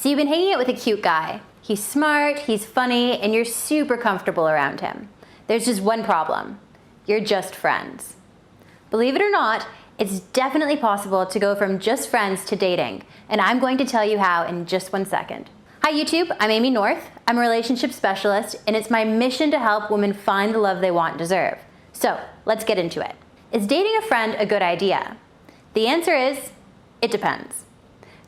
So you've been hanging out with a cute guy. He's smart, he's funny, and you're super comfortable around him. There's just one problem. You're just friends. Believe it or not, it's definitely possible to go from just friends to dating, and I'm going to tell you how in just 1 second. Hi YouTube, I'm Amy North. I'm a relationship specialist, and it's my mission to help women find the love they want and deserve. So let's get into it. Is dating a friend a good idea? The answer is, it depends.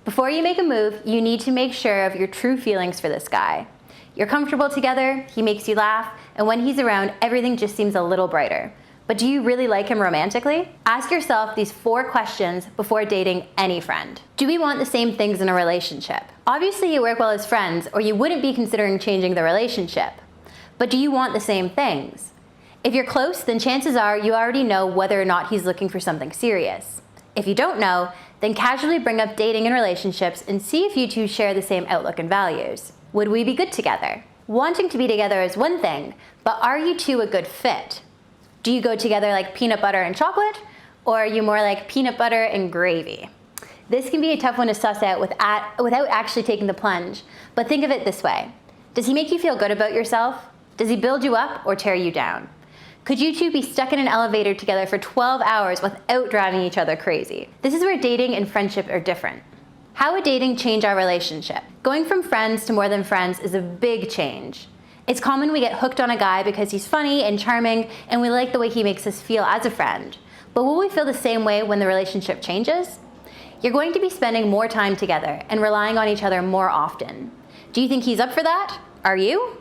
Before you make a move, you need to make sure of your true feelings for this guy. You're comfortable together, he makes you laugh, and when he's around, everything just seems a little brighter. But do you really like him romantically? Ask yourself these 4 questions before dating any friend. Do we want the same things in a relationship? Obviously you work well as friends, or you wouldn't be considering changing the relationship. But do you want the same things? If you're close, then chances are you already know whether or not he's looking for something serious. If you don't know, then casually bring up dating and relationships and see if you two share the same outlook and values. Would we be good together? Wanting to be together is one thing, but are you two a good fit? Do you go together like peanut butter and chocolate, or are you more like peanut butter and gravy? This can be a tough one to suss out without actually taking the plunge, but think of it this way. Does he make you feel good about yourself? Does he build you up or tear you down? Could you two be stuck in an elevator together for 12 hours without driving each other crazy? This is where dating and friendship are different. How would dating change our relationship? Going from friends to more than friends is a big change. It's common we get hooked on a guy because he's funny and charming and we like the way he makes us feel as a friend. But will we feel the same way when the relationship changes? You're going to be spending more time together and relying on each other more often. Do you think he's up for that? Are you?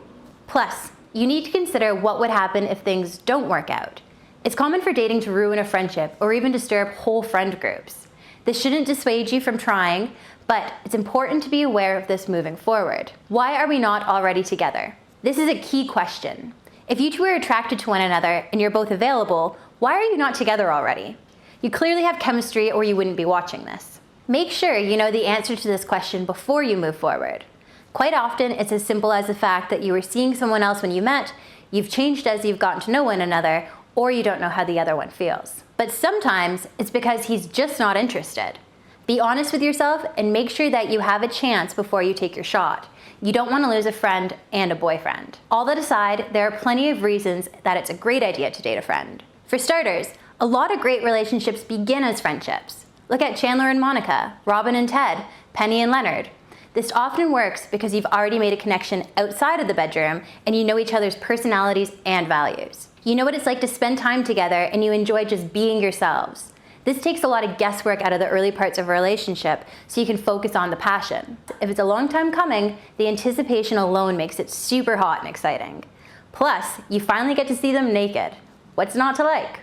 Plus, you need to consider what would happen if things don't work out. It's common for dating to ruin a friendship or even disturb whole friend groups. This shouldn't dissuade you from trying, but it's important to be aware of this moving forward. Why are we not already together? This is a key question. If you two are attracted to one another and you're both available, why are you not together already? You clearly have chemistry or you wouldn't be watching this. Make sure you know the answer to this question before you move forward. Quite often, it's as simple as the fact that you were seeing someone else when you met, you've changed as you've gotten to know one another, or you don't know how the other one feels. But sometimes, it's because he's just not interested. Be honest with yourself and make sure that you have a chance before you take your shot. You don't want to lose a friend and a boyfriend. All that aside, there are plenty of reasons that it's a great idea to date a friend. For starters, a lot of great relationships begin as friendships. Look at Chandler and Monica, Robin and Ted, Penny and Leonard. This often works because you've already made a connection outside of the bedroom and you know each other's personalities and values. You know what it's like to spend time together and you enjoy just being yourselves. This takes a lot of guesswork out of the early parts of a relationship so you can focus on the passion. If it's a long time coming, the anticipation alone makes it super hot and exciting. Plus, you finally get to see them naked. What's not to like?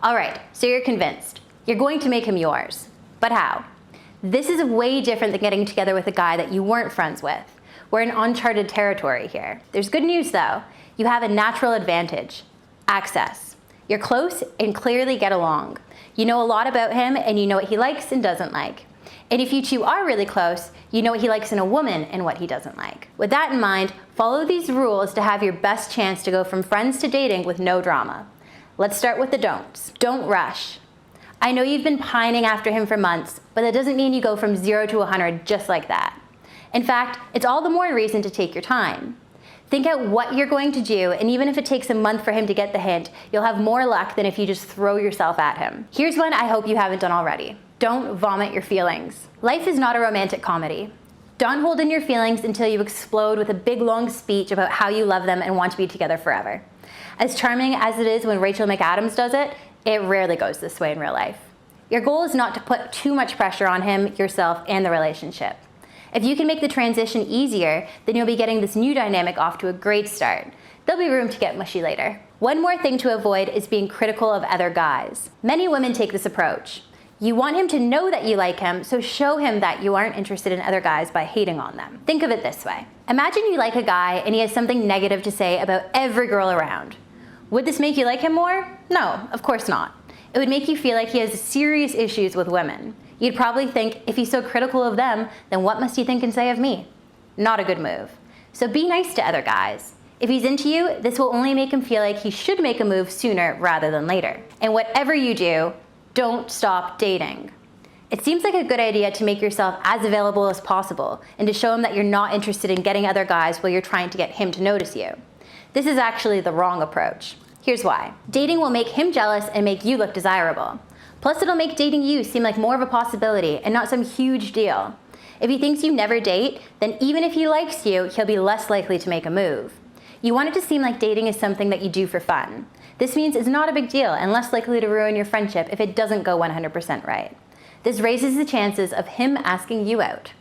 All right, so you're convinced. You're going to make him yours. But how? This is way different than getting together with a guy that you weren't friends with. We're in uncharted territory here. There's good news though. You have a natural advantage. Access. You're close and clearly get along. You know a lot about him and you know what he likes and doesn't like. And if you two are really close, you know what he likes in a woman and what he doesn't like. With that in mind, follow these rules to have your best chance to go from friends to dating with no drama. Let's start with the don'ts. Don't rush. I know you've been pining after him for months, but that doesn't mean you go from 0 to 100 just like that. In fact, it's all the more reason to take your time. Think out what you're going to do, and even if it takes a month for him to get the hint, you'll have more luck than if you just throw yourself at him. Here's one I hope you haven't done already. Don't vomit your feelings. Life is not a romantic comedy. Don't hold in your feelings until you explode with a big long speech about how you love them and want to be together forever. As charming as it is when Rachel McAdams does it, it rarely goes this way in real life. Your goal is not to put too much pressure on him, yourself, and the relationship. If you can make the transition easier, then you'll be getting this new dynamic off to a great start. There'll be room to get mushy later. One more thing to avoid is being critical of other guys. Many women take this approach. You want him to know that you like him, so show him that you aren't interested in other guys by hating on them. Think of it this way. Imagine you like a guy and he has something negative to say about every girl around. Would this make you like him more? No, of course not. It would make you feel like he has serious issues with women. You'd probably think, if he's so critical of them, then what must he think and say of me? Not a good move. So be nice to other guys. If he's into you, this will only make him feel like he should make a move sooner rather than later. And whatever you do, don't stop dating. It seems like a good idea to make yourself as available as possible and to show him that you're not interested in getting other guys while you're trying to get him to notice you. This is actually the wrong approach. Here's why. Dating will make him jealous and make you look desirable. Plus, it'll make dating you seem like more of a possibility and not some huge deal. If he thinks you never date, then even if he likes you, he'll be less likely to make a move. You want it to seem like dating is something that you do for fun. This means it's not a big deal and less likely to ruin your friendship if it doesn't go 100% right. This raises the chances of him asking you out.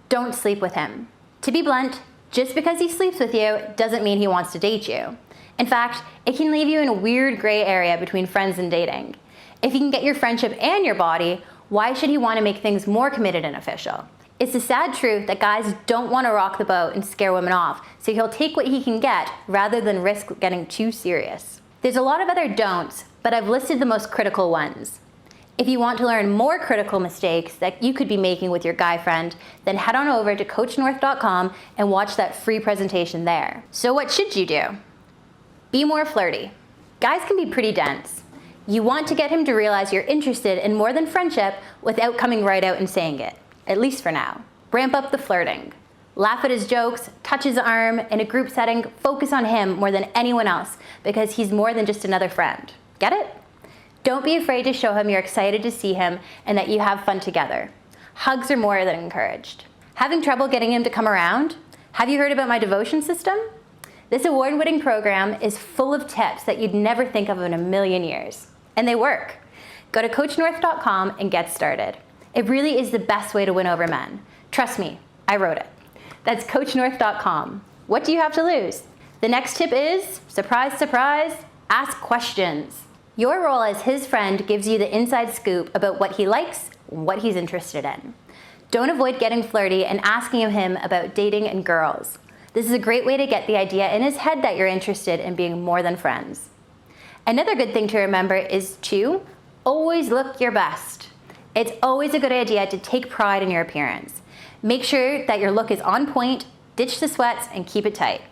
Don't sleep with him. To be blunt, just because he sleeps with you doesn't mean he wants to date you. In fact, it can leave you in a weird gray area between friends and dating. If he can get your friendship and your body, why should he want to make things more committed and official? It's the sad truth that guys don't want to rock the boat and scare women off, so he'll take what he can get rather than risk getting too serious. There's a lot of other don'ts, but I've listed the most critical ones. If you want to learn more critical mistakes that you could be making with your guy friend, then head on over to coachnorth.com and watch that free presentation there. So what should you do? Be more flirty. Guys can be pretty dense. You want to get him to realize you're interested in more than friendship without coming right out and saying it, at least for now. Ramp up the flirting. Laugh at his jokes, touch his arm. In a group setting, focus on him more than anyone else because he's more than just another friend. Get it? Don't be afraid to show him you're excited to see him and that you have fun together. Hugs are more than encouraged. Having trouble getting him to come around? Have you heard about my devotion system? This award-winning program is full of tips that you'd never think of in a million years. And they work. Go to coachnorth.com and get started. It really is the best way to win over men. Trust me, I wrote it. That's coachnorth.com. What do you have to lose? The next tip is, surprise, surprise, ask questions. Your role as his friend gives you the inside scoop about what he likes, what he's interested in. Don't avoid getting flirty and asking him about dating and girls. This is a great way to get the idea in his head that you're interested in being more than friends. Another good thing to remember is to always look your best. It's always a good idea to take pride in your appearance. Make sure that your look is on point, ditch the sweats, and keep it tight.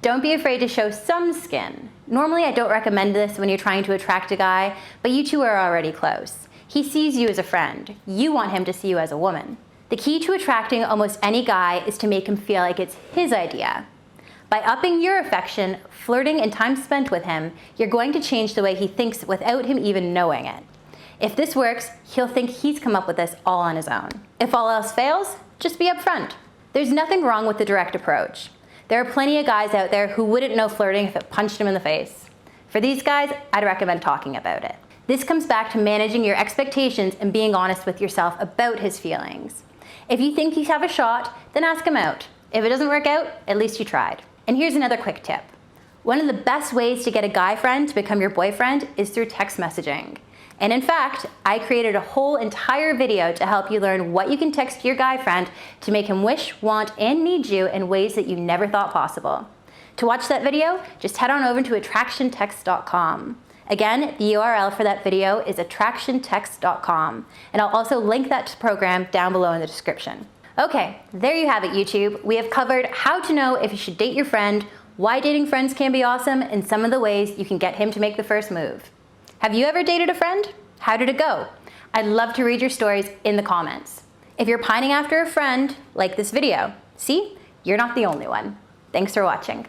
Don't be afraid to show some skin. Normally, I don't recommend this when you're trying to attract a guy, but you two are already close. He sees you as a friend. You want him to see you as a woman. The key to attracting almost any guy is to make him feel like it's his idea. By upping your affection, flirting, and time spent with him, you're going to change the way he thinks without him even knowing it. If this works, he'll think he's come up with this all on his own. If all else fails, just be upfront. There's nothing wrong with the direct approach. There are plenty of guys out there who wouldn't know flirting if it punched him in the face. For these guys, I'd recommend talking about it. This comes back to managing your expectations and being honest with yourself about his feelings. If you think you have a shot, then ask him out. If it doesn't work out, at least you tried. And here's another quick tip. One of the best ways to get a guy friend to become your boyfriend is through text messaging. And in fact, I created a whole entire video to help you learn what you can text your guy friend to make him wish, want, and need you in ways that you never thought possible. To watch that video, just head on over to attractiontext.com. Again, the URL for that video is attractiontext.com, and I'll also link that program down below in the description. Okay, there you have it, YouTube. We have covered how to know if you should date your friend, why dating friends can be awesome, and some of the ways you can get him to make the first move. Have you ever dated a friend? How did it go? I'd love to read your stories in the comments. If you're pining after a friend, like this video. See, you're not the only one. Thanks for watching.